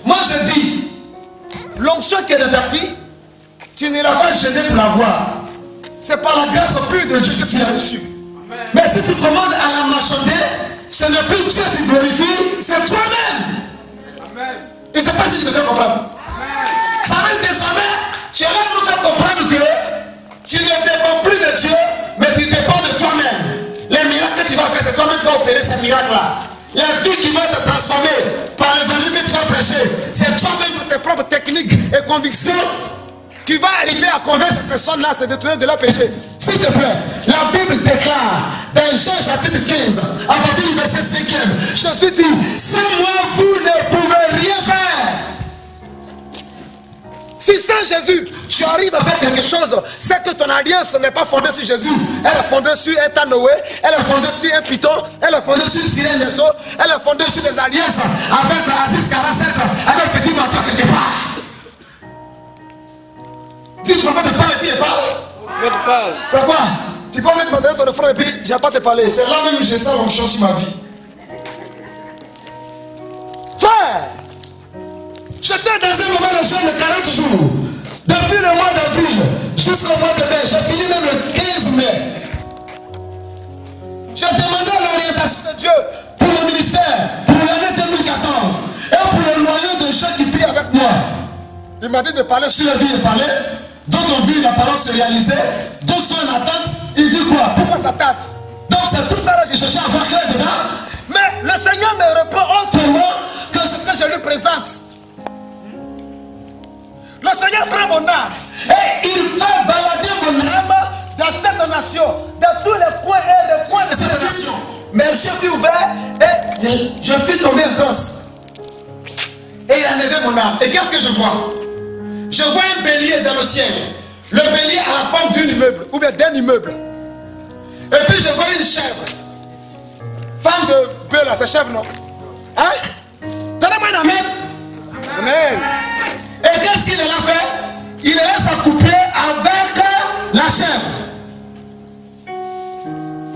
Moi je dis, l'onction qui est de ta vie, tu n'iras pas gêner pour l'avoir. C'est par la grâce pure de Dieu que tu l'as reçu. Mais si tu commandes à la marchander, ce n'est plus Dieu qui te glorifie, c'est toi-même. Et c'est pas si je me fais comprendre. Ça veut dire désormais, tu es là pour nous faire comprendre que tu ne dépends plus de Dieu, mais tu dépends de toi-même. Les miracles que tu vas faire, c'est toi-même qui vas opérer ces miracles-là. La vie qui va te transformer par l'évangile que tu vas prêcher, c'est toi-même tes propres techniques et convictions qui va arriver à convaincre ces personnes-là à se détourner de leur péché. S'il te plaît, la Bible déclare dans Jean chapitre 15, à partir du verset 5e, Jésus dit, sans moi vous ne pouvez rien faire. Si sans Jésus, tu arrives à faire quelque chose, c'est que ton alliance n'est pas fondée sur Jésus. Elle est fondée sur un Tanoé, elle est fondée sur un Python, elle est fondée sur une sirène des eaux, elle est fondée sur des alliances avec Aziz 47, avec un petit bateau quelque part. Si le prophète te parle et puis il parle. C'est quoi? Tu penses que tu m'as donné ton frère et puis je n'ai pas te parler. C'est là même que je sens l'onction sur ma vie. Frère, j'étais dans un moment de jeûne de 40 jours. Depuis le mois d'avril jusqu'au mois de mai. J'ai fini même le 15 mai. J'ai demandé l'orientation de Dieu pour le ministère, pour l'année 2014 et pour le noyau de gens qui prient avec moi. Il m'a dit de parler sur la vie et parler. D'autres ont vu la parole se réaliser. D'autres sont en attente. Il dit quoi? Pourquoi ça tâte? Donc c'est tout ça là que j'ai cherché à voir clair dedans. Mais le Seigneur me répond autrement que ce que je lui présente. Le Seigneur prend mon âme et il fait balader mon âme dans cette nation, dans tous les coins et les coins de cette nation. Mais je fus ouvert et je fus tombé en grâce. Et il a levé mon âme. Et qu'est-ce que je vois? Je vois un bélier dans le ciel. Le bélier à la forme d'un immeuble, ou bien d'un immeuble. Et puis je vois une chèvre. Femme de bœuf là, c'est chèvre non? Hein? Donnez-moi un amen. Amen. Et qu'est-ce qu'il a fait? Il est s'accoupler avec la chèvre.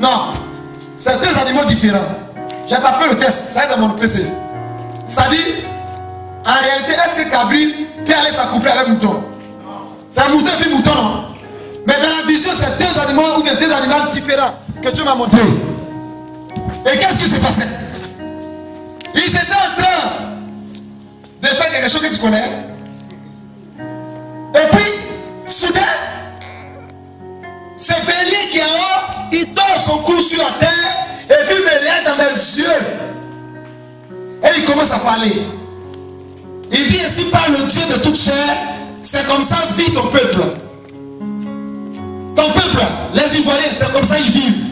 Non, c'est deux animaux différents. J'ai tapé le test, ça est dans mon PC. Ça dit, en réalité, est-ce que Cabri peut aller s'accoupler avec mouton? C'est un mouton et puis mouton, non? Mais dans la vision, c'est deux animaux ou bien deux animaux différents que Dieu m'a montré. Et qu'est-ce qui s'est passé? Il s'était en train de faire quelque chose que tu connais. Et puis, soudain, ce bélier qui est en haut, il tord son cou sur la terre, et puis il me regarde dans mes yeux. Et il commence à parler. Il dit, ainsi parle le Dieu de toute chair, c'est comme ça vit ton peuple. Ton peuple, les Ivoiriens, c'est comme ça ils vivent.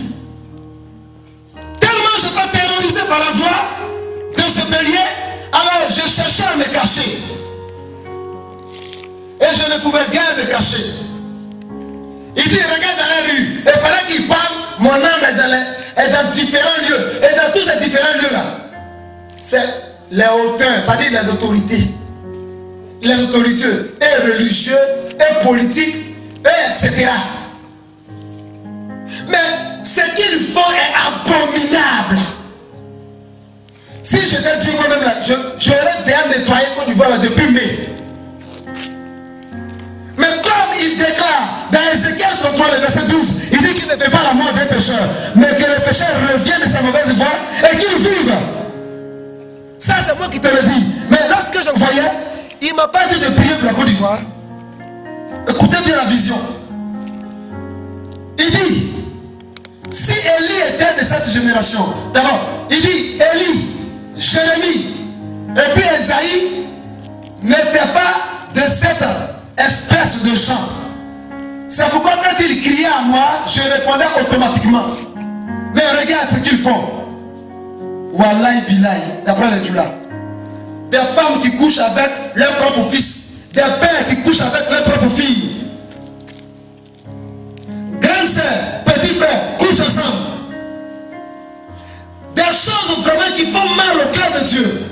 Tellement j'étais terrorisé par la voix de ce bélier, alors je cherchais à me cacher. Et je ne pouvais guère me cacher. Il dit, regarde dans la rue. Et pendant qu'il parle, mon âme est dans différents lieux. Et dans tous ces différents lieux-là, c'est les hauteurs, c'est-à-dire les autorités. Les autorités, et religieux, et politiques, et etc. Mais ce qu'ils font est abominable. Si j'étais Dieu moi-même là, j'aurais déjà nettoyé Côte d'Ivoire là depuis mai. Mais comme il déclare dans Ézéchiel 33, le verset 12, il dit qu'il ne fait pas la mort des pécheurs, mais que les pécheurs reviennent de sa mauvaise voie et qu'ils vivent. Ça, c'est moi qui te le dis. Mais lorsque je voyais, il m'a pas dit de prier pour la Côte d'Ivoire. Écoutez bien la vision. Il dit, si Élie était de cette génération, d'abord, il dit, Élie, Jérémie, et puis Esaïe n'était pas de cette espèce de chant. C'est pourquoi quand il criait à moi, je répondais automatiquement. Mais regarde ce qu'ils font. Wallahi billahi, d'après les Djoula. Des femmes qui couchent avec leur propre fils. Des pères qui couchent avec leur propre fille. Grande sœur, petit frère, couchent ensemble. Des choses vraiment qui font mal au cœur de Dieu.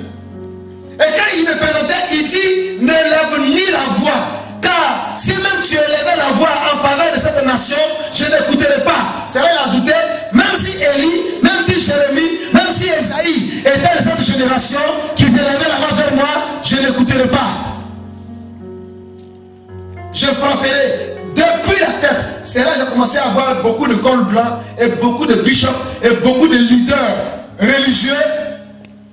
Et quand il me présentait, il dit, ne lève ni la voix. Car si même tu élevais la voix en faveur de cette nation, je n'écouterai pas. C'est là il ajoutait, même si Élie, même si Jérémie, même si Esaïe étaient de cette génération, qu'ils élevaient la voix vers moi, je n'écouterai m'appeler. Depuis la tête, c'est là que j'ai commencé à avoir beaucoup de cols blancs et beaucoup de bishops et beaucoup de leaders religieux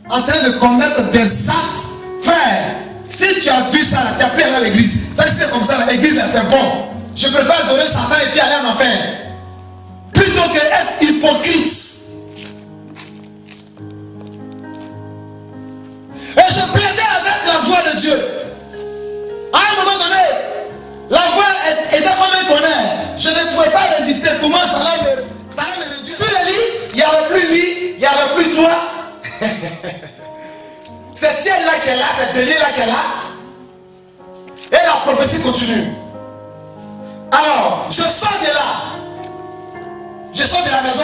en train de commettre des actes. Frère, si tu as vu ça, tu as pris à l'église. Ça c'est comme ça, l'église c'est bon. Je préfère donner Satan et puis aller en enfer. Plutôt qu'être hypocrite. Et je plaidais avec la voix de Dieu. À un moment donné, la voix était comme un tonnerre. Je ne pouvais pas résister. Comment ça allait me réduire? Sur le lit, il n'y avait plus lit, il n'y avait plus toi. C'est ciel-là qui est là, c'est bélier-là qui est là. Et la prophétie continue. Alors, je sors de là. Je sors de la maison.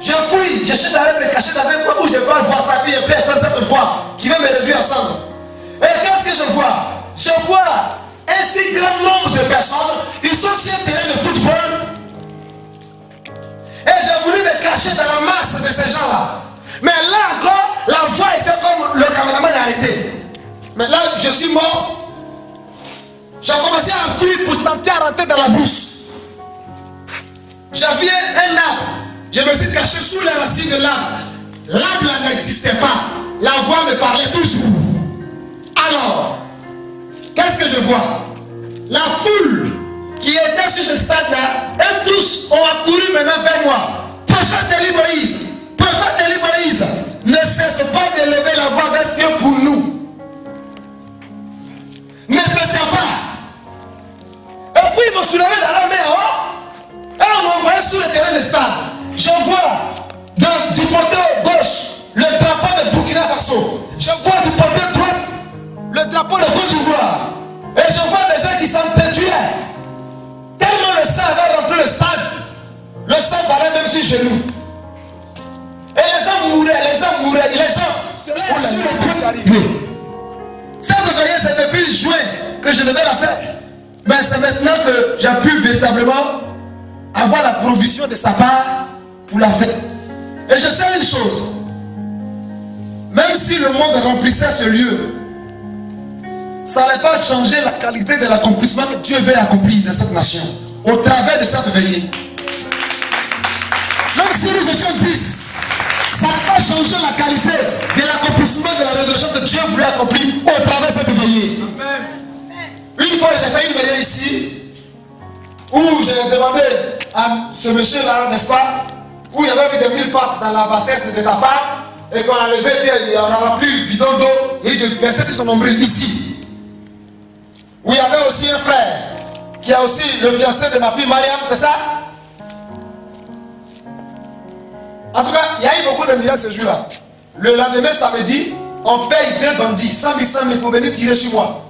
Je fouille. Je cherche à me cacher dans un coin où je vais voir sa fille et puis attendre cette voix qui va me réduire ensemble. Et qu'est-ce que je vois? Je vois un si grand nombre de personnes. Ils sont sur un terrain de football. Et j'ai voulu me cacher dans la masse de ces gens-là. Mais là encore, la voix était comme le caméraman a arrêté. Mais là, je suis mort. J'ai commencé à fuir pour tenter à rentrer dans la bourse. J'avais un arbre. Je me suis caché sous les racines de l'arbre. L'arbre n'existait pas. La voix me parlait toujours. Alors, qu'est-ce que je vois? La foule qui était sur ce stade-là, elles tous ont accouru maintenant vers moi. Prophète Élie Moïse, ne cesse pas de lever la voix vers Dieu pour nous. Ne faites pas. Et puis ils m'ont soulevé dans la mer. Et on m'a envoyé sur le terrain de stade. Je vois du côté gauche le drapeau de Burkina Faso. Je vois du côté droite le drapeau de Côte d'Ivoire. Et je vois des gens qui s'empêtuaient. Tellement le sang avait rempli le stade. Le sang parlait même sur genoux. Et les gens mouraient, les gens. Cela est sur le point d'arriver. Cette veillée, c'est depuis juin que je devais la faire. Mais c'est maintenant que j'ai pu véritablement avoir la provision de sa part pour la fête. Et je sais une chose. Même si le monde remplissait ce lieu, ça n'allait pas changer la qualité de l'accomplissement que Dieu veut accomplir de cette nation au travers de cette veillée. Même si nous étions 10, ça n'a pas changé la qualité de l'accomplissement de la rédemption que Dieu voulait accomplir au travers de cette veillée. Amen. Une fois, j'ai fait une veillée ici où j'ai demandé à ce monsieur-là, n'est-ce pas, où il y avait mis des 1000 pattes dans la bassesse de ta femme et qu'on a levé, puis on a rempli le bidon d'eau et il versait sur son nombril ici. Où il y avait aussi un frère qui a aussi le fiancé de ma fille Mariam, c'est ça? En tout cas, il y a eu beaucoup de miracles ce jour-là. Le lendemain samedi, on paye 2 bandits, 100 000 pour venir tirer sur moi.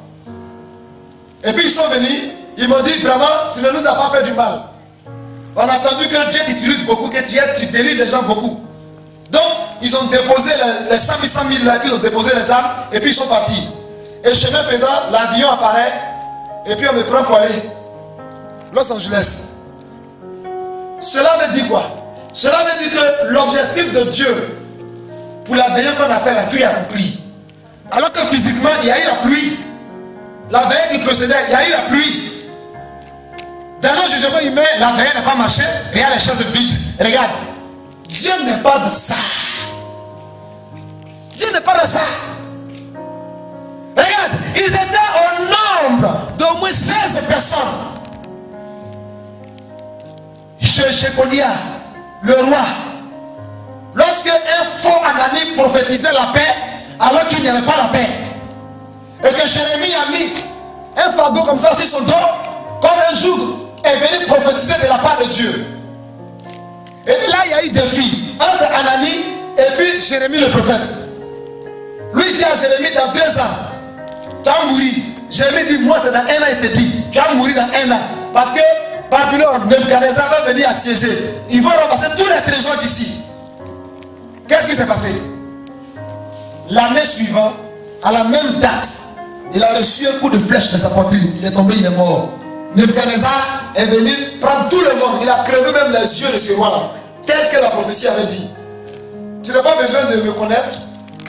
Et puis ils sont venus, ils m'ont dit vraiment, tu ne nous as pas fait du mal. On a entendu que Dieu t'utilise beaucoup, que tu délivres les gens beaucoup. Donc, ils ont déposé les 100 000 là, ils ont déposé les armes, et puis ils sont partis. Et chemin faisant, l'avion apparaît, et puis on me prend pour aller Los Angeles. Cela veut dire quoi? Cela veut dire que l'objectif de Dieu pour la veillée qu'on a fait, la pluie accomplie. Alors que physiquement, il y a eu la pluie. La veillée qui précédait, il y a eu la pluie. Dans nos jugements humains, la veillée n'a pas marché, regarde les choses vides. Regarde, Dieu n'est pas de ça. Dieu n'est pas de ça. Regarde, ils étaient au nombre d'au moins 16 personnes. Chez Kolia, le roi, lorsque un faux Anani prophétisait la paix, alors qu'il n'y avait pas la paix, et que Jérémie a mis un fardeau comme ça sur son dos, comme un jour est venu prophétiser de la part de Dieu. Et là, il y a eu des filles entre Anani et puis Jérémie le prophète. Lui dit à Jérémie, dans 2 ans, tu vas mourir. Jérémie dit, moi c'est dans 1 an, il te dit, tu vas mourir dans 1 an. Parce que Babylone, Nebuchadnezzar va venir assiéger. Ils vont ramasser tous les trésors d'ici. Qu'est-ce qui s'est passé? L'année suivante, à la même date, il a reçu un coup de flèche dans sa poitrine. Il est tombé, il est mort. Nebuchadnezzar est venu prendre tout le monde. Il a crevé même les yeux de ce roi-là. Tel que la prophétie avait dit. Tu n'as pas besoin de me connaître.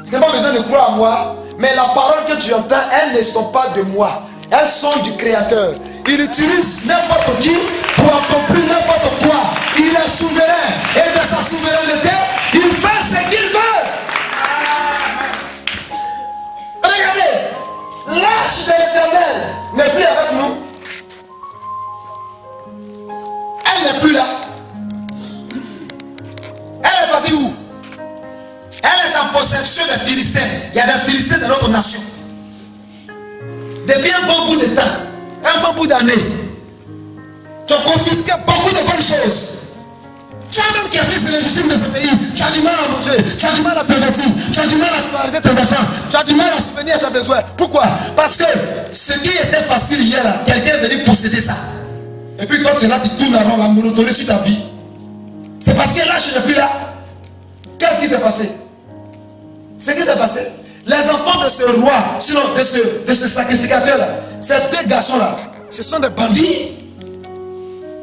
Tu n'as pas besoin de croire à moi. Mais la parole que tu entends, elles ne sont pas de moi. Elles sont du Créateur. il utilise n'importe qui pour accomplir n'importe quoi. Il est souverain. Et de sa souveraineté, il fait ce qu'il veut. Regardez, l'arche de l'Éternel n'est plus avec nous. Elle n'est plus là. Elle est partie où? Elle est en possession des Philistins. Il y a des Philistins de notre nation. Depuis un bon bout de temps, un bon bout d'années, tu as confisqué beaucoup de bonnes choses. Tu as même qui a fait c'est légitime de ce pays. Tu as du mal à manger, tu as du mal à te vêtir, tu as du mal à scolariser tes enfants, tu as du mal à subvenir à tes besoins. Pourquoi? Parce que ce qui était facile hier, là, quelqu'un est venu posséder ça. Et puis toi tu es là, tu tournes la monotonie sur ta vie. C'est parce que là je n'ai plus là. Qu'est-ce qui s'est passé? Ce qui s'est passé, les enfants de ce roi, sinon de ce sacrificateur-là, ces deux garçons-là, ce sont des bandits,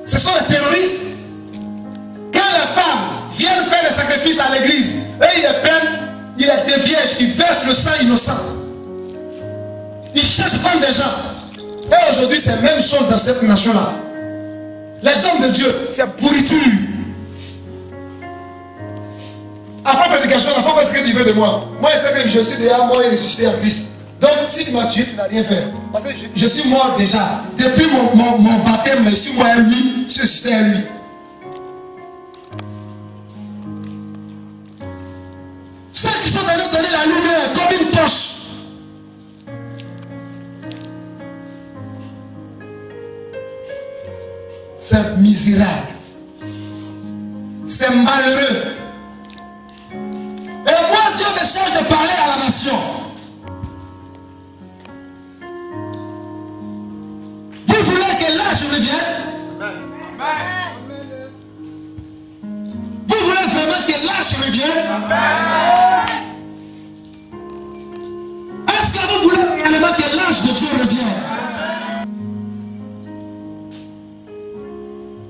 ce sont des terroristes. Quand les femmes viennent faire les sacrifices à l'église, eux ils les prennent, ils les déviègent, ils versent le sang innocent. Ils cherchent à vendre des gens. Et aujourd'hui, c'est la même chose dans cette nation-là. Les hommes de Dieu, c'est pourriture. Après prédication, la femme fait ce que tu veux de moi. Moi, je sais que je suis déjà mort et ressuscité en Christ. Donc, si tu m'as tué, tu n'as rien fait. Parce que je suis mort déjà. Depuis mon baptême, je suis mort à lui, je suis ressuscité à lui. Ceux qui sont allés donner la lumière comme une torche. C'est misérable. C'est malheureux. Et moi, Dieu me charge de parler à la nation. Vous voulez que l'âge revienne? Vous voulez vraiment que l'âge revienne? Est-ce que vous voulez réellement que l'âge de Dieu revienne?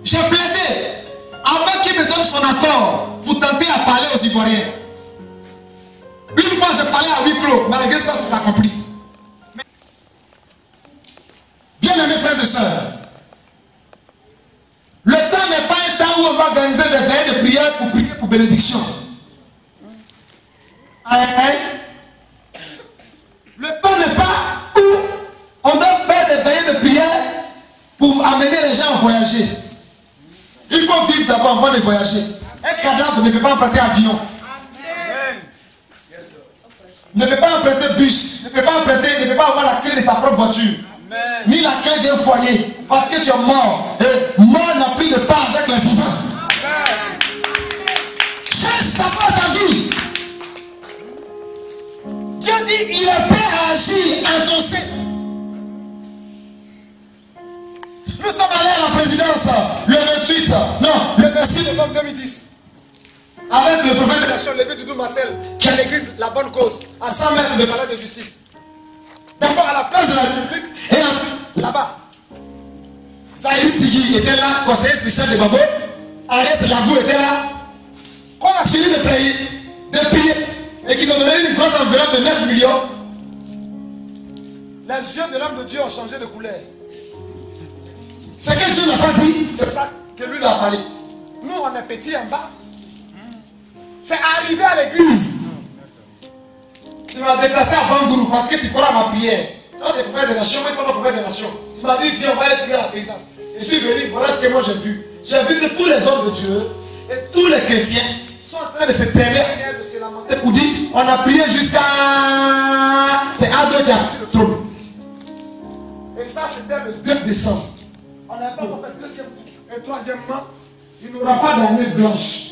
J'ai plaidé avant qu'il me donne son accord pour tenter à parler aux Ivoiriens. Une fois, j'ai parlé à huis clos. Malgré ça, ça s'est accompli. Bien-aimés frères et sœurs, le temps n'est pas un temps où on va organiser des veillées de prière pour prier pour bénédiction. Le temps n'est pas où on doit faire des veillées de prière pour amener les gens à voyager. Il faut vivre d'abord avant de voyager. Un cadavre ne peut pas emprunter avion. Ne peut pas emprunter bus. Ne peut pas emprunter, ne peut pas avoir la clé de sa propre voiture. Amen. Ni la clé d'un foyer. Parce que tu es mort. Et mort n'a plus de part avec les vivants. Cherche d'abord ta vie. Dieu dit, il est prêt à agir en ton sein. Nous sommes allés à la présidence le 28, non, le 26 novembre 2010. Avec le prophète de la nation, Lévi Doudou Marcel, qui a l'église La Bonne Cause, à 100 mètres du palais de justice. D'abord à la place de la République, et ensuite là-bas. Zahir Tigui était là, conseiller spécial de Babo. Arrête Labou était là. Quand on a fini de prier, et qu'ils ont donné une grosse enveloppe de 9 millions, les yeux de l'homme de Dieu ont changé de couleur. Ce que Dieu n'a pas dit, c'est ça que lui a parlé. Nous, on est petits en bas. C'est arrivé à l'église. Tu m'as déplacé à Bangourou parce que tu crois à ma prière. Toi, tu es prophète des nations, moi, je ne suis pas prophète des nations. Tu m'as dit, viens, on va aller prier à la présidence. Je suis venu, voilà ce que moi j'ai vu. J'ai vu que tous les hommes de Dieu et tous les chrétiens sont en train de se terrer, de se lamenter pour dire, on a prié jusqu'à... C'est Adrien qui a pris le trône. Et ça, c'était le 2 décembre. On n'a pas encore fait deuxième tour. Et troisièmement, il n'y aura pas d'année blanche.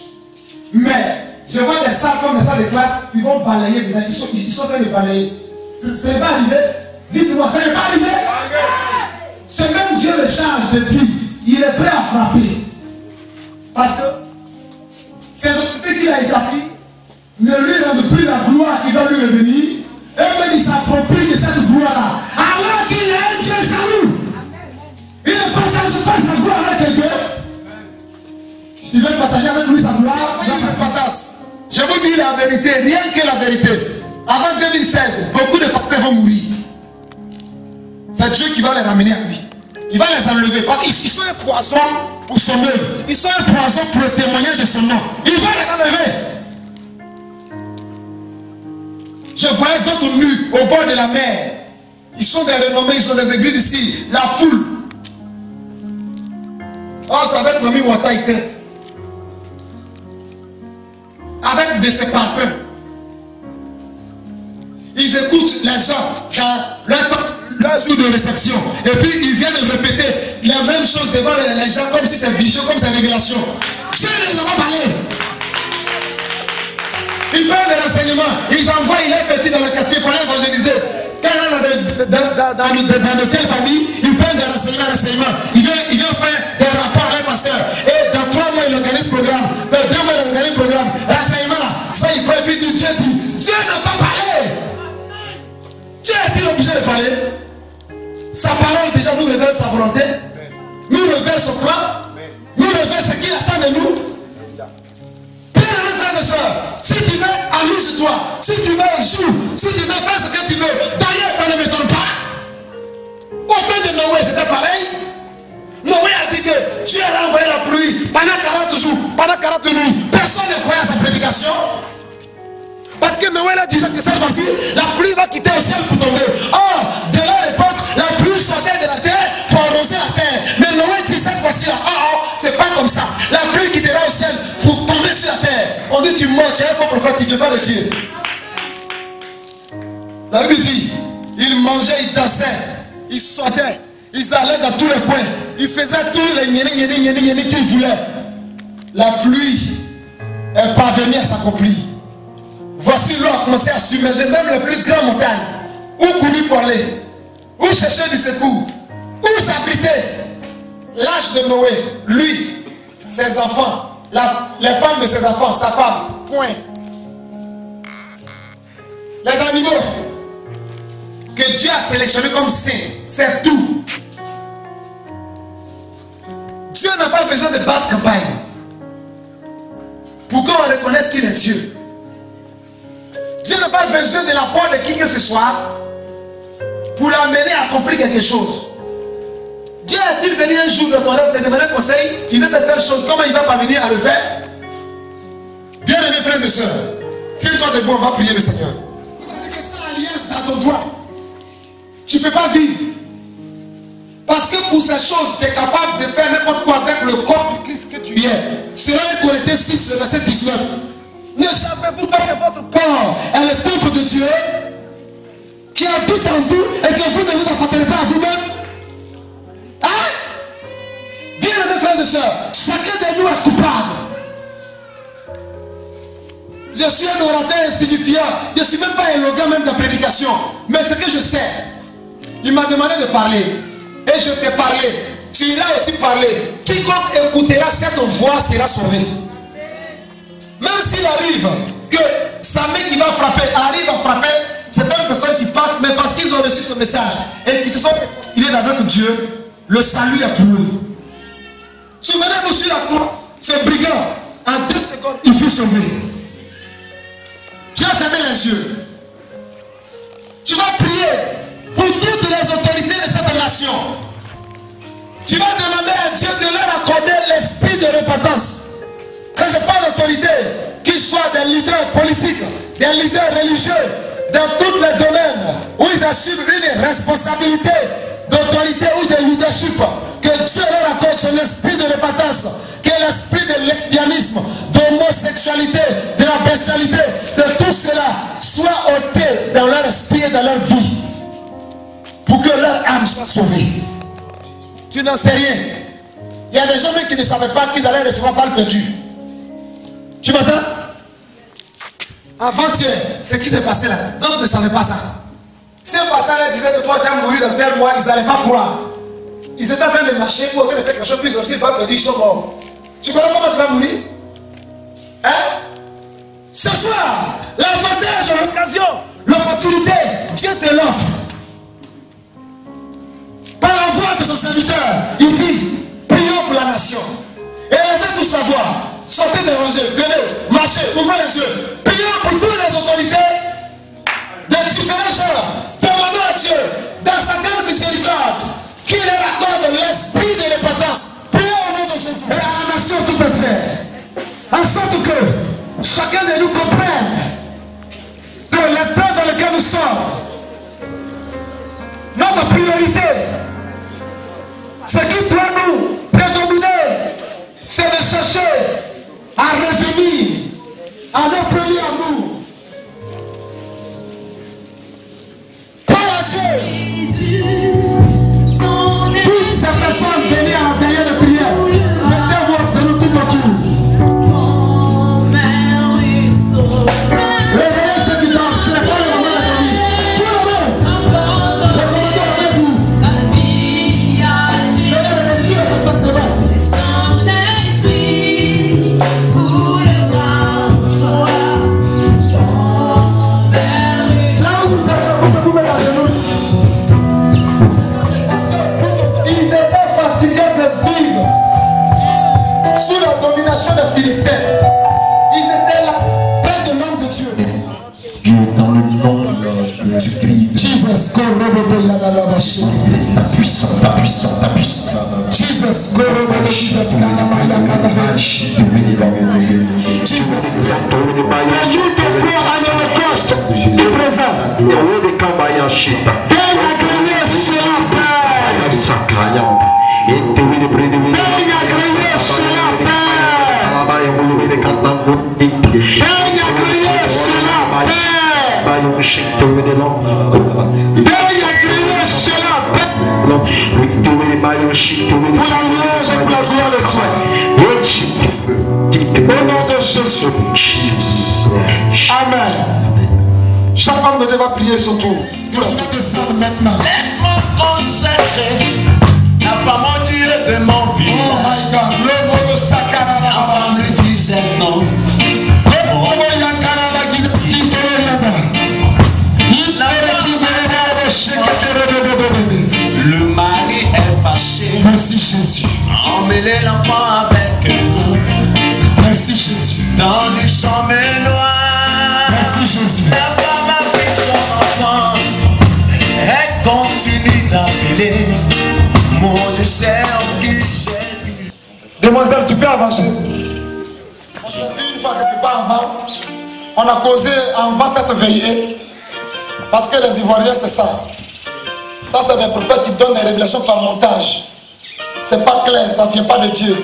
Mais, je vois des salles comme des salles de classe, ils vont balayer dedans. Ils sont en train de balayer. Ce n'est pas arrivé. Dites-moi, ça n'est pas arrivé. Ce même Dieu le charge de dire, il est prêt à frapper. Parce que ces autorités qu'il a établies ne lui rendent plus la gloire qui doit lui revenir. Et même il s'approprie de cette gloire-là. Alors qu'il est un Dieu jaloux. Il ne partage pas sa gloire avec quelqu'un. Tu veux partager avec lui sa gloire? Je vous dis la vérité, rien que la vérité. Avant 2016, beaucoup de pasteurs vont mourir. C'est Dieu qui va les ramener à lui. Il va les enlever parce qu'ils sont un poison pour son œuvre. Ils sont un poison pour le témoignage de son nom. Il va les enlever. Je voyais d'autres nus au bord de la mer. Ils sont des renommés, ils ont des églises ici. La foule. Oh, c'est avec Mami Wata, ils traitent. Avec de ses parfums. Ils écoutent les gens dans leur jour de réception. Et puis ils viennent répéter la même chose devant les gens comme si c'est vision, comme c'est révélation. Dieu ne les a pas parlé. Ils prennent des renseignements. Ils envoient, il est petit dans le quartier pour évangéliser. Quand il est dans de telles familles, ils prennent des renseignements. Ils viennent faire des rapports à un pasteur. Et dans 3 mois, il organise programme. Dans 2 mois, il organise programme. Renseignement là. Ça, il prend et puis Dieu dit, Dieu n'a pas parlé. Dieu est-il obligé de parler? Sa parole déjà nous révèle sa volonté, nous révèle son plan, nous révèle ce qu'il attend de nous. Bien aimé frère et soeur, si tu veux, amuse-toi. Si tu veux, joue. Si tu veux, fais ce que tu veux. D'ailleurs, ça ne m'étonne pas. Au temps de Noé, c'était pareil. Noé a dit que Dieu allait envoyer la pluie pendant 40 jours, pendant 40 nuits. Personne ne croyait à sa prédication. Parce que Noé a dit que cette fois-ci, la pluie va quitter le ciel pour tomber. Or, de leur époque, la pluie sortait de la terre pour arroser la terre. Mais Noé dit cette fois-ci là, c'est pas comme ça. La pluie quittera au ciel pour tomber sur la terre. On dit tu mens, tu es un faux prophète, tu ne veux pas de Dieu. La Bible dit, ils mangeaient, ils dansaient, ils sautaient, ils allaient dans tous les coins, ils faisaient tous les gnéni qu'ils voulaient. La pluie est parvenue à s'accomplir. Voici l'eau a commencé à submerger même les plus grandes montagnes. Où courir pour aller? Où chercher du secours? Où s'abriter? L'âge de Noé, lui, ses enfants, les femmes de ses enfants, sa femme, point. Les animaux que Dieu a sélectionnés comme saints, c'est tout. Dieu n'a pas besoin de battre campagne pour qu'on reconnaisse qu'il est Dieu. Dieu n'a pas besoin de l'apport de qui que ce soit pour l'amener à accomplir quelque chose. Dieu a-t-il venu un jour dans ton rêve te demander conseil, il veut faire telle chose, comment il va parvenir à le faire? Bien aimés frères et sœurs, tiens-toi debout, on va prier le Seigneur. Il a laissé l'alliance dans ton doigt. Tu ne peux pas vivre. Parce que pour ces choses, tu es capable de faire n'importe quoi avec le corps du Christ que tu es. Selon Corinthiens 6, le verset 19. Ne savez-vous pas que votre corps est le temple de Dieu qui habite en vous et que vous ne vous appartenez pas à vous-même? Hein? Bien aimés frères et sœurs, chacun de nous est coupable. Je suis un orateur insignifiant. Je ne suis même pas éloquent même de la prédication. Mais ce que je sais, il m'a demandé de parler. Et je t'ai parlé. Tu iras aussi parler. Quiconque écoutera cette voix sera sauvé. Même s'il arrive que sa main qui va frapper arrive à frapper certaines personnes qui partent, mais parce qu'ils ont reçu ce message et qu'ils se sont réconciliés avec Dieu, le salut est pour eux. Souvenez-vous sur la croix, ce brigand, en 2 secondes, il fut sauvé. Tu as fermé les yeux. Tu vas prier pour toutes les autorités de cette nation. Tu vas demander à Dieu de leur accorder l'esprit de repentance. Quand je parle d'autorité, qu'ils soient des leaders politiques, des leaders religieux, dans tous les domaines où ils assument une responsabilité d'autorité ou de leadership, que Dieu leur accorde son esprit de repentance, que l'esprit de lesbianisme, d'homosexualité, de la bestialité, de tout cela soit ôté dans leur esprit et dans leur vie, pour que leur âme soit sauvée. Tu n'en sais rien. Il y a des gens même qui ne savaient pas qu'ils allaient recevoir balle perdue. Tu m'entends? Avant-hier, ce qui s'est passé là, d'autres ne savaient pas ça. Si un pasteur leur disait que toi tu as mouru dans tel mois, ils n'allaient pas croire. Ils étaient en train de marcher pour faire quelque chose, puis ils ont dit qu'ils vont ils sont morts. Tu connais comment tu vas mourir? Hein? Ce soir, l'avantage, l'occasion, l'opportunité, Dieu te l'offre. Par la voix de son serviteur, il dit, prions pour la nation. Et levez tous la voix. Sortez des rangées, venez, marchez, ouvrez les yeux. Prions pour toutes les autorités de différents genres. Demandons à Dieu, dans sa grande miséricorde, qu'il leur accorde l'esprit besoin de nous comprendre que le temps dans lequel nous sommes, notre priorité, ce qui doit nous prédominer, c'est de chercher à revenir à notre premier amour. Parle à Dieu. Toutes ces personnes venues à la période de prière, mettez-vous de nous tout autour. Réveillez ceux qui dorment, ce n'est pas le moment de dormir. Tout le monde. Le commandant avec vous. Venez les personnes devant. Là où vous êtes, vous pouvez vous mettre à genoux. Ils étaient fatigués de vivre sous la domination des Philistins. Ils étaient là, près de l'homme de Dieu. Dieu, dans le nom de Jésus-Christ. Jesus, Ta puissance, ta puissance, ta puissance. Jesus, Jesus, Jesus. Jésus te prend en holocauste du présent. Daigne agréer cela, Père. Daigne agréer cela, Père. Daigne agréer cela, Père. Daigne agréer cela, Père. Pour la louange et pour la gloire de Dieu. Au nom de Jésus. Amen. Chaque homme de Dieu va prier son tour. Maintenant. Laisse-moi consacrer à pas mentir de mon vie. Oh my God. Le mot de Sakara. Avant de 17 ans. Le mari est fâché. Merci Jésus. Emmêler l'enfant avec nous. Merci Jésus. Dans du sang noir. Merci Jésus. La femme a pris son enfant. Elle continue d'appeler. Mon Dieu sait en qui j'ai. Demoiselle, tu peux avancer. On s'est vu une fois quelque part avant. On a causé avant cette veillée. Parce que les Ivoiriens, c'est ça. Ça, c'est des prophètes qui donnent des révélations par montage. C'est pas clair, ça ne vient pas de Dieu.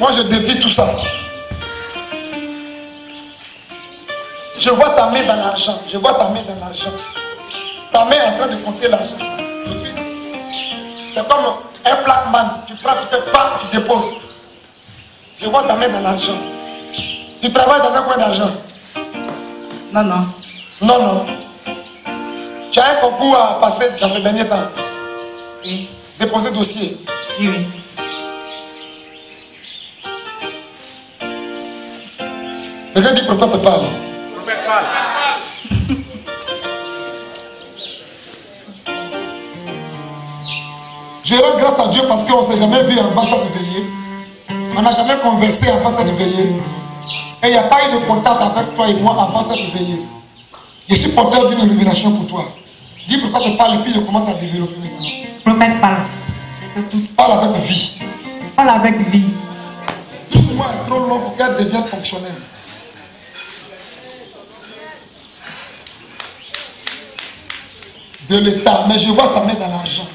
Moi, je défie tout ça. Je vois ta main dans l'argent. Je vois ta main dans l'argent. Ta main est en train de compter l'argent. C'est comme un plaqueman. Tu prends, tu fais pas, tu déposes. Je vois ta main dans l'argent. Tu travailles dans un coin d'argent. Non, non. Non, non. Tu as un concours à passer dans ces derniers temps. Oui. Déposer dossier. Oui, oui. Quelqu'un dit prophète parle. Prophète parle. Je rends grâce à Dieu parce qu'on ne s'est jamais vu avant ça de veiller. On n'a jamais conversé avant ça de veiller. Et il n'y a pas eu de contact avec toi et moi avant ça de veiller. Je suis porteur d'une révélation pour toi. Dis pourquoi tu parles et puis je commence à développer maintenant. Prophète parle. Parle avec vie. Parle avec vie. 12 mois est trop long pour qu'elle devienne fonctionnelle. De l'État, mais je vois sa main dans l'argent,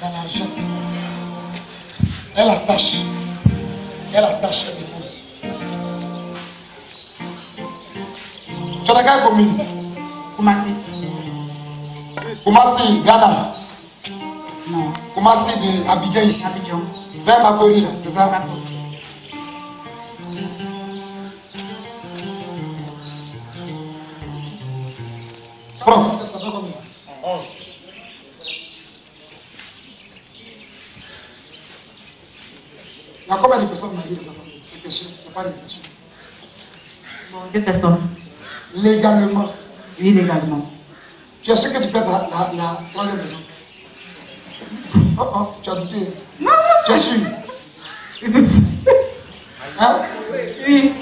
Elle attache. Elle attache, elle dépose. Tu as quelle commune? Koumassi. Koumassi, Ghana. Non. Koumassi de Abidjan ici. Abidjan. Vers Makori là, c'est ça? Prends. Ça fait combien? 11. Il y a combien de personnes mariées dans ta famille? C'est question, c'est pas des questions. Bon, 2 personnes. Légalement. Oui, légalement. Tu es sûr que tu peux être la troisième maison? Oh oh, tu as douté. Non. Tu es sûr? Hein? Oui.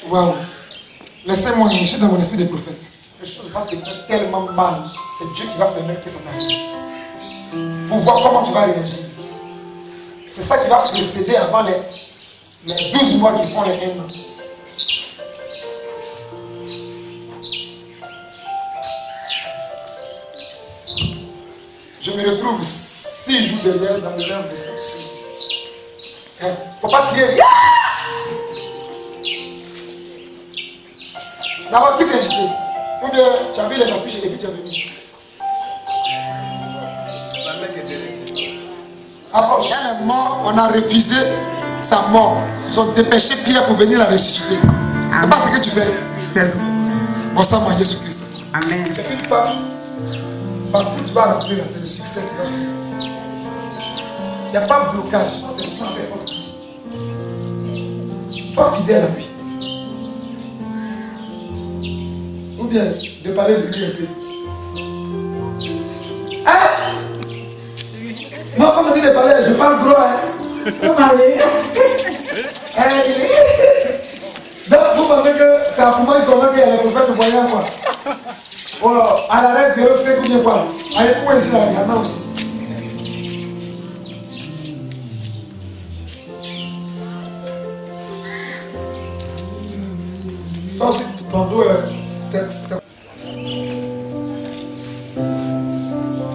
Waouh. Laissez-moi, je suis dans mon esprit des prophètes. Je ne va te faire tellement mal. C'est Dieu qui va permettre que ça t'arrive. Pour voir comment tu vas réagir. C'est ça qui va précéder avant les 12 mois qui font les 1 an. Je me retrouve 6 jours derrière dans le rêve de cette fille. Il ne faut pas crier. Yeah! D'abord, qui t'a invité? Ou bien tu as vu les affiches et puis tu es venu. Après, elle est morte, on a refusé sa mort. Ils ont dépêché Pierre pour venir la ressusciter. C'est pas ce que tu fais. Ressemble à Jésus-Christ. Amen. Et une femme, partout tu vas rentrer, c'est le succès qui va se faire. Il n'y a pas de blocage, c'est succès. Sois fidèle à lui. Ou bien de parler de lui un peu. Hein? Ma femme me dit de parler, je parle gros. Hein? Vous parlez? Donc vous pensez que c'est à comment ils sont là qu'il y a les prophètes voyants quoi? Bon, à la reste 0,5 ou bien quoi? Avec quoi ici là, il y en a aussi. Toi aussi, ton dos est...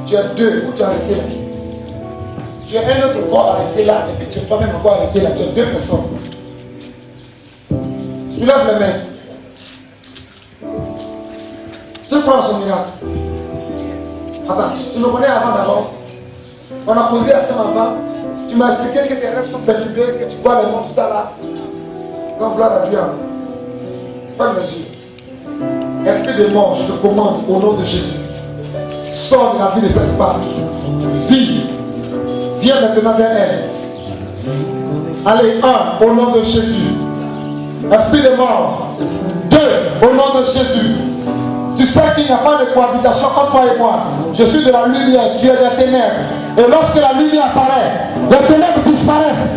Tu as deux, ou tu as arrêté là. Tu as un autre corps arrêté là, et puis tu as toi-même encore arrêté là. Tu as 2 personnes. Soulève les mains. Tu prends son miracle. Attends, tu me connais avant d'abord. On a posé à ça avant. Tu m'as expliqué que tes rêves sont perturbés, que tu vois les mondes, tout ça là. Donc, gloire à Dieu. Ferme les yeux. Esprit de mort, je te commande au nom de Jésus. Sors de la vie de cette femme. Vie. Viens maintenant vers elle. Allez, 1, au nom de Jésus. Esprit de mort. 2, au nom de Jésus. Tu sais qu'il n'y a pas de cohabitation entre toi et moi. Je suis de la lumière, tu es des ténèbres. Et lorsque la lumière apparaît, les ténèbres disparaissent.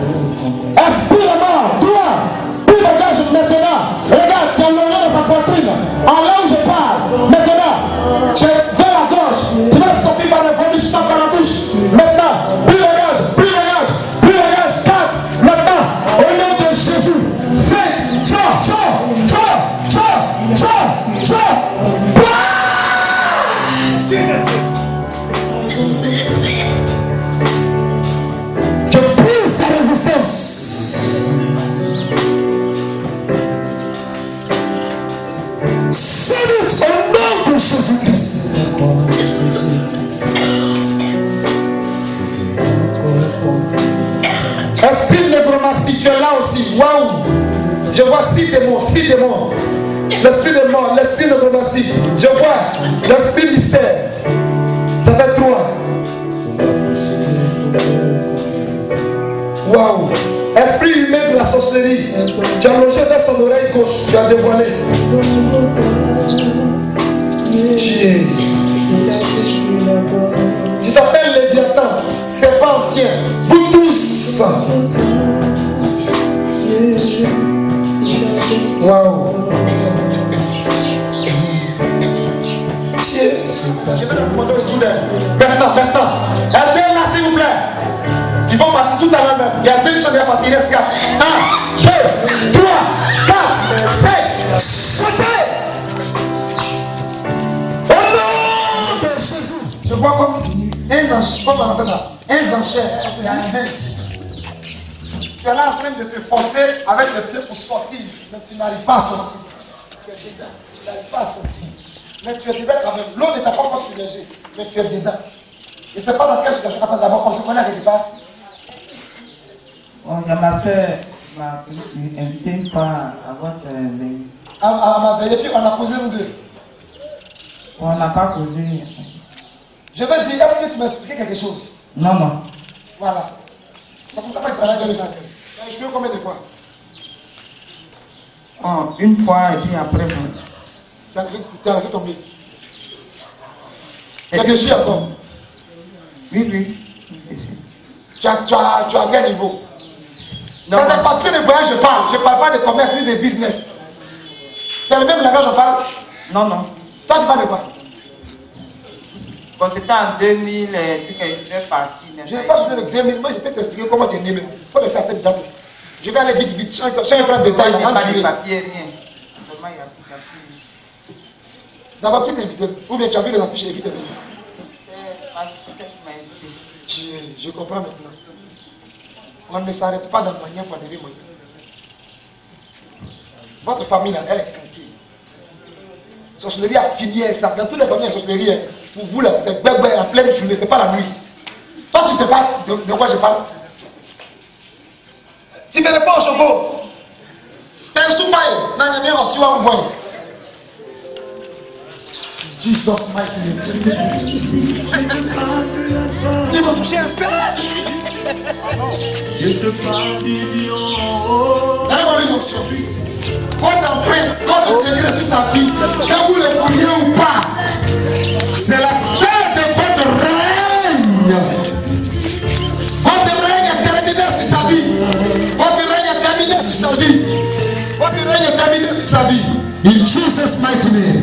Esprit de mort, toi, puis dégage maintenant. Regarde, tu as allongé dans sa poitrine. En là où je parle, maintenant, tu es vers la gorge. Tu vas sortir par les vomissements dans la bouche. Maintenant, plus dégage, plus dégage, plus dégage. 4, maintenant, au nom de Jésus. 5, sors. Je brise la résistance. Salut au nom de Jésus-Christ. Esprit de négromancie, tu es là aussi. Waouh! Je vois 6 démons, 6 démons. L'esprit de mort, l'esprit de négromancie. Je vois l'esprit mystère. Ça fait 3. Waouh! Esprit humain de la sorcellerie. Tu as logé vers son oreille gauche. Tu as dévoilé. Tu t'appelles Léviathan. C'est pas ancien. Vous tous. Waouh! Je vais demander aux soudains. Maintenant. Aidez-la s'il vous plaît. Ils vont partir tout à l'heure même. Il y a 2 choses à partir. Il reste 4. 1, 2, 3, 4, 5. Sautez. Au nom de Jésus. Je vois comme un enchère. Comme on appelle là. Un enchère. Ça c'est arrivé ici. Tu es là en train de te forcer avec les pieds pour sortir. Mais tu n'arrives pas à sortir. Tu es dedans. Tu n'arrives pas à sortir. Mais tu es dedans quand même. L'eau ne t'a pas encore submergé. Mais tu es dedans. Et c'est pas dans quelle situation. Attends d'abord, on se connaît avec les bases. Il y a ma soeur qui m'a invité une fois à votre veille. À ma veille, et puis on a causé nous deux. On n'a pas causé. Je vais dire, est-ce que tu m'as expliqué quelque chose? Non. Voilà. C'est pour ça que je vais le sac. Tu as joué combien de fois? Une fois et puis après. Tu as laissé tomber. Tu as reçu encore? Oui. Tu as quel niveau? Ça n'est pas que de voyage je parle. Je ne parle pas de commerce ni de business. C'est le même langage je parle? Non. Tu Toi, tu parles de quoi? Quand c'était en 2000, tu es parti. Je n'ai pas besoin de 2000. Moi, je peux t'expliquer comment tu es né. Il faut laisser cette date. Je vais aller vite, vite. Je vais prendre des détails. Il n'y a pas de papier, rien. Vraiment, il n'y a plus de papier. D'abord, qui t'a invité? Ou bien tu as vu les affiches et les vides? C'est parce que c'est qui m'a invité. Je comprends maintenant. On ne s'arrête pas dans le manière pour arriver. Votre famille, là, elle est tranquille. Sorcellerie a fini ça. Dans toutes les familles, la sorcellerie, pour vous, là, c'est bébé en pleine journée, c'est pas la nuit. Toi, tu sais pas de quoi je parle. Tu me réponds au choco. T'es un soupaille. Non, il y a bien reçu un voyage. Jesus mighty. Ils vont toucher un père. Je te parle du Dieu. Donnez-moi une onction. Votre empreinte, votre degré sur sa vie, que vous le vouliez ou pas, c'est la fin de votre règne. Votre règne est terminé sur sa vie. Votre règne est terminé sur sa vie. Votre règne est terminé sur sa vie. In Jesus' mighty name.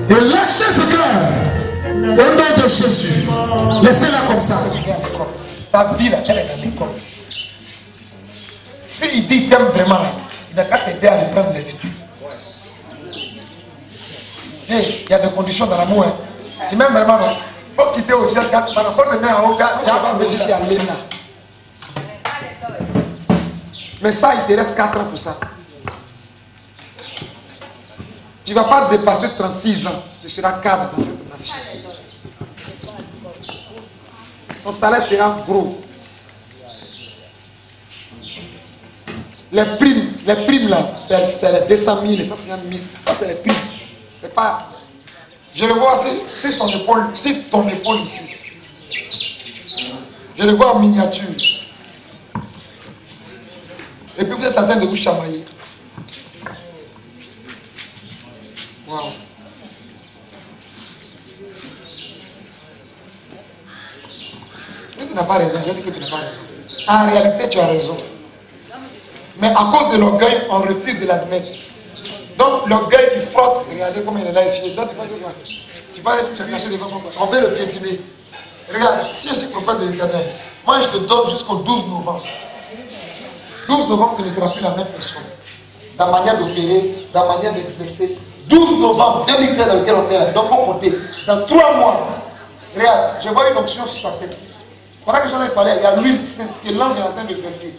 Et lâchez ce cœur. Au nom de Jésus. Laissez-la comme ça. Ta vie là, elle est dans l'école. S'il dit qu'il t'aime vraiment, il n'a qu'à t'aider à reprendre les études. Il y a des conditions dans l'amour. Hein. Tu m'aimes vraiment, non? Il faut quitter au ciel, par rapport à main en haut, tu vas me ici à l'ENA. Mais ça, il te reste 4 ans pour ça. Tu ne vas pas dépasser 36 ans. Tu seras cadre dans cette nation. Ton salaire sera gros. Les primes là, c'est les 200 000, les 150 000. Ça, c'est les primes. C'est pas. Je le vois, c'est son épaule, c'est ton épaule ici. Je le vois en miniature. Et puis vous êtes en train de vous chamailler. Wow. Tu n'as pas raison, je dis que tu n'as pas raison. En réalité, tu as raison. Mais à cause de l'orgueil, on refuse de l'admettre. Donc l'orgueil qui frotte, regardez comment il est là ici. Donc tu vas te cacher devant moi. On veut le piétiner. Regarde, si je suis prophète de l'Éternel, moi je te donne jusqu'au 12 novembre. 12 novembre, tu ne seras plus la même personne. Dans la manière d'opérer, dans la manière d'exercer. 12 novembre 2013 dans lequel on est là. Donc on compter. Dans 3 mois, regarde, je vois une onction sur sa tête. Pendant que j'en ai parlé, il y a l'huile que l'ange est en train de verser.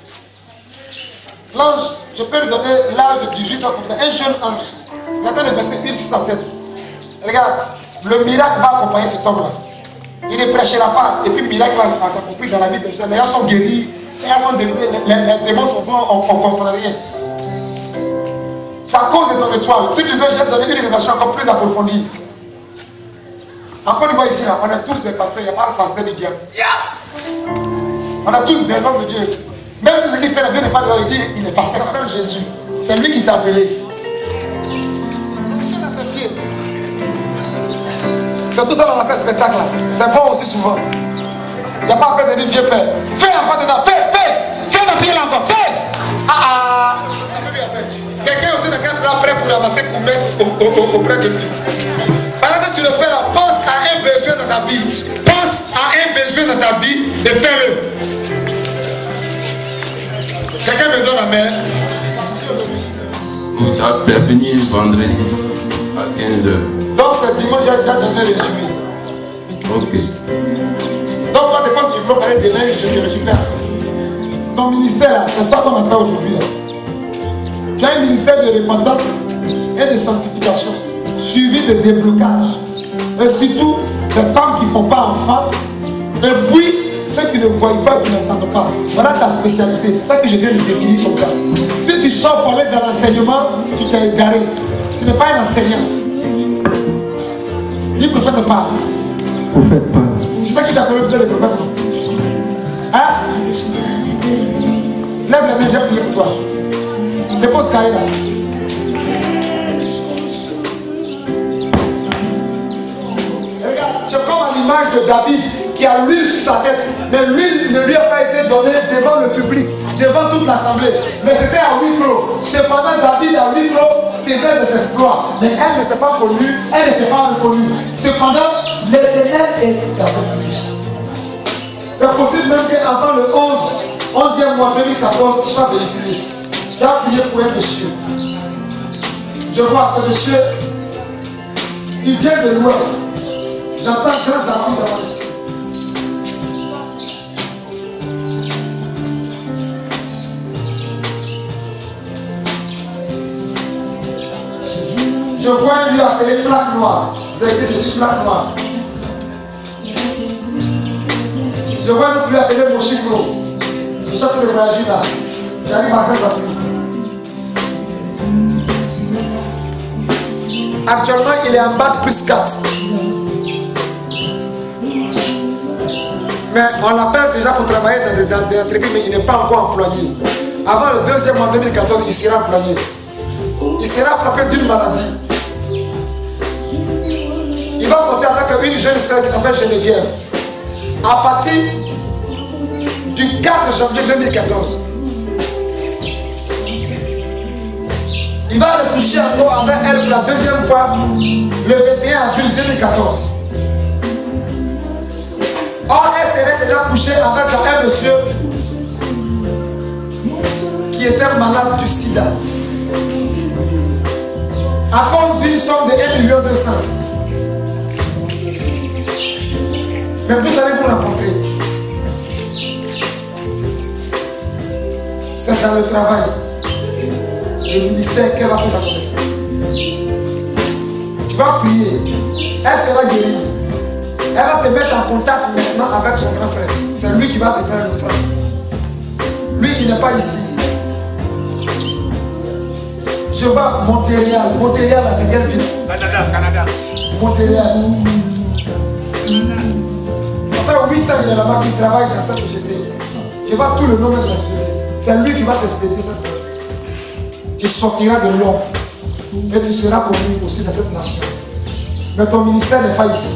L'ange, je peux lui donner l'âge de 18 ans comme ça, un jeune ange. Il est en train de verser l'huile sur sa tête. Regarde, le miracle va accompagner cet homme-là. Il ne prêchera pas, et puis le miracle va s'accomplir dans la vie des gens. Les gens sont guéris, les gens sont délivrés, les démons sont bons, on ne comprend rien. C'est à cause de ton étoile. Si tu veux, je vais te donner une révélation encore plus approfondie. En Côte d'Ivoire ici, on a tous des pasteurs, il n'y a pas de pasteur du diable. On a tous des hommes de Dieu. Même si ce qu'il fait, la Dieu n'est pas de leur dire, il est pasteur. C'est Jésus. C'est lui qui t'a appelé. C'est tout ça dans la fête spectacle là. C'est bon aussi souvent. Il n'y a pas à faire de dire vieux père. Fais la part dedans, fais la prière là encore, fais. Quelqu'un aussi n'a qu'à être prêt pour ramasser, pour mettre auprès de lui. Pendant que tu le fais là, pense à un besoin dans ta vie. Pense à un besoin dans ta vie et fais-le. Quelqu'un me donne la main. Ça c'est fini vendredi à 15h. Donc c'est dimanche, j'ai déjà donné le résumé. Ok. Donc moi, je pense que je peux parler de l'un, je vais résumer. Ton ministère là, c'est ça qu'on a fait aujourd'hui là. Tu as un ministère de repentance et de sanctification, suivi de déblocage. Et surtout, des femmes qui ne font pas enfant. Et puis, ceux qui ne voient pas, qui n'entendent pas. Voilà ta spécialité. C'est ça que je viens de définir comme ça. Si tu sors pour aller dans l'enseignement, tu t'es égaré. Tu n'es pas un enseignant. Dis prophète pas. Prophète pas. Tu sais qui t'a fait le prophète? Hein? Lève les mains, j'ai prié pour toi. Dépose Kaïla. Regarde, tu es comme à l'image de David qui a l'huile sur sa tête, mais l'huile ne lui a pas été donnée devant le public. devant toute l'assemblée. Mais c'était à huis clos. Cependant, David à huis clos faisait des exploits. Mais elle n'était pas connue, elle n'était pas reconnue. Cependant, l'Éternel est avec lui. C'est possible même qu'avant le 11e mois 2014, je sois véhiculé. J'ai prié pour un monsieur. Je vois ce monsieur, il vient de l'Ouest. J'entends grands appuis dans mon esprit. Je vois lui appeler plaque noire. Vous avez dit, je suis plaque noire. Je vois lui appeler mon chigro. Je sais que le voyage là. J'arrive à faire la vie. Actuellement, il est en bac plus 4. Mais on l'appelle déjà pour travailler dans des entreprises, mais il n'est pas encore employé. Avant le 2e mois 2014, il sera employé. Il sera frappé d'une maladie. Il va sortir avec une jeune soeur qui s'appelle Geneviève. À partir du 4 janvier 2014. Il va retoucher encore avec elle pour la 2e fois le 21 avril 2014. Or, elle serait déjà couchée avec un monsieur qui était malade du sida. À cause d'une somme de 1,2 million. Mais vous allez vous rencontrer. C'est dans le travail. Le ministère qu'elle va faire la connaissance. Tu vas prier. Elle sera guérie. Elle va te mettre en contact maintenant avec son grand frère. C'est lui qui va te faire le frère. Lui, il n'est pas ici. Je vois Montréal. Montréal, c'est quelle ville? Canada. Montréal. Ça fait 8 ans qu'il est là-bas, qu'il travaille dans cette société. Je vois tout le nom de la société. C'est lui qui va t'expédier cette chose. Tu sortiras de l'ombre. Et tu seras connu aussi dans cette nation. Mais ton ministère n'est pas ici.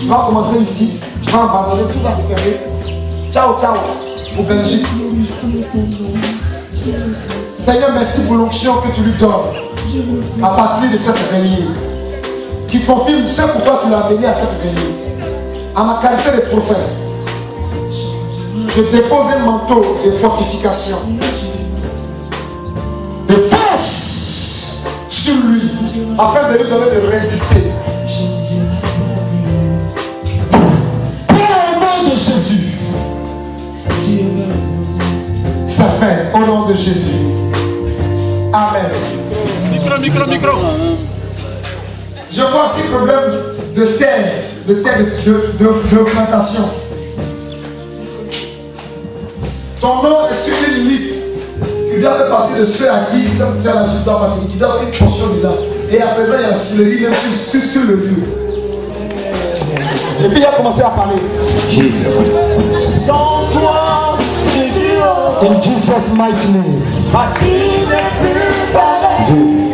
Tu vas commencer ici. Tu vas abandonner, tout va se fermer. Ciao, ciao. Au Belgique. Seigneur, merci pour l'onction que tu lui donnes. À partir de cette veillée. Qui confirme ce pourquoi tu l'as béni à cette veillée. À ma qualité de prophète. Je dépose un manteau de fortification. De force sur lui. Afin de lui donner de résister. Au nom de Jésus. Ça fait au nom de Jésus. Amen. Micro. Je vois 6 problèmes de terre, de plantation. Ton nom est sur une liste qui doit faire partie de ceux à qui cette terre doit appartenir, qui doit avoir une portion dedans. Et à présent, il y a la tuilerie même sur le lieu. Et puis il a commencé à parler. Sans toi, Jésus, In Jesus' mighty name. parce qu'il n'est plus pareil.